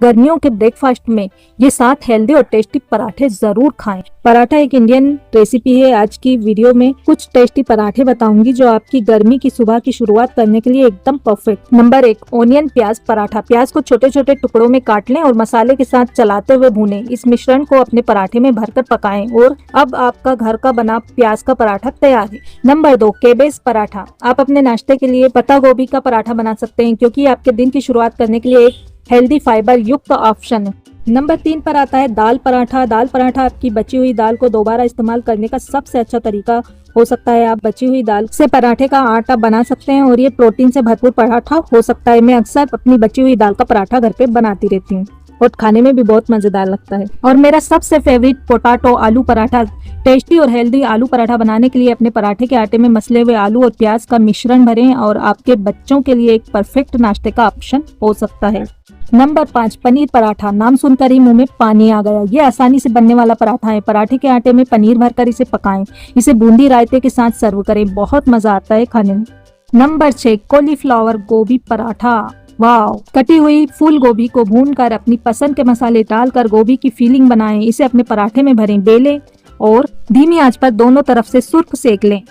गर्मियों के ब्रेकफास्ट में ये 7 हेल्दी और टेस्टी पराठे जरूर खाएं। पराठा एक इंडियन रेसिपी है। आज की वीडियो में कुछ टेस्टी पराठे बताऊंगी जो आपकी गर्मी की सुबह की शुरुआत करने के लिए एकदम परफेक्ट। नंबर 1, ओनियन प्याज पराठा। प्याज को छोटे छोटे टुकड़ों में काट लें और मसाले के साथ चलाते हुए भूनें। इस मिश्रण को अपने पराठे में भरकर पकाएं और अब आपका घर का बना प्याज का पराठा तैयार है। Number 2, cabbage paratha. आप अपने नाश्ते के लिए पत्ता गोभी का पराठा बना सकते हैं क्योंकि आपके दिन की शुरुआत करने के लिए एक हेल्दी फाइबर युक्त ऑप्शन है। नंबर 3 पर आता है दाल पराठा। दाल पराठा आपकी बची हुई दाल को दोबारा इस्तेमाल करने का सबसे अच्छा तरीका हो सकता है। आप बची हुई दाल से पराठे का आटा बना सकते हैं और ये प्रोटीन से भरपूर पराठा हो सकता है। मैं अक्सर अपनी बची हुई दाल का पराठा घर पे बनाती रहती हूँ और खाने में भी बहुत मजेदार लगता है। और मेरा सबसे फेवरेट पोटैटो आलू पराठा। टेस्टी और हेल्दी आलू पराठा बनाने के लिए अपने पराठे के आटे में मसले हुए आलू और प्याज का मिश्रण भरें और आपके बच्चों के लिए एक परफेक्ट नाश्ते का ऑप्शन हो सकता है। नंबर 5, पनीर पराठा। नाम सुनकर ही मुंह में पानी आ गया। ये आसानी से बनने वाला पराठा है। पराठे के आटे में पनीर भरकर इसे पकाएं। इसे बूंदी रायते के साथ सर्व करें। बहुत मजा आता है खाने में। नंबर 6, कॉलीफ्लावर गोभी पराठा। वाह! कटी हुई फूल गोभी को भूनकर अपनी पसंद के मसाले डालकर गोभी की फीलिंग बनाएं। इसे अपने पराठे में भरें, बेलें और धीमी आंच पर दोनों तरफ से सुर्ख सेक लें।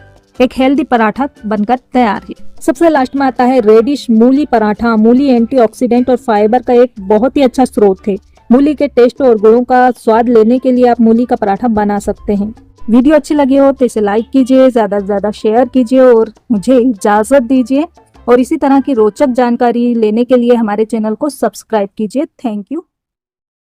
एक हेल्दी पराठा बनकर तैयार है। सबसे लास्ट में आता है रेडिश मूली पराठा। मूली एंटीऑक्सीडेंट और फाइबर का एक बहुत ही अच्छा स्रोत है। मूली के टेस्ट और गुणों का स्वाद लेने के लिए आप मूली का पराठा बना सकते हैं। वीडियो अच्छी लगी हो तो इसे लाइक कीजिए, ज्यादा से ज्यादा शेयर कीजिए और मुझे इजाजत दीजिए। और इसी तरह की रोचक जानकारी लेने के लिए हमारे चैनल को सब्सक्राइब कीजिए। Thank you.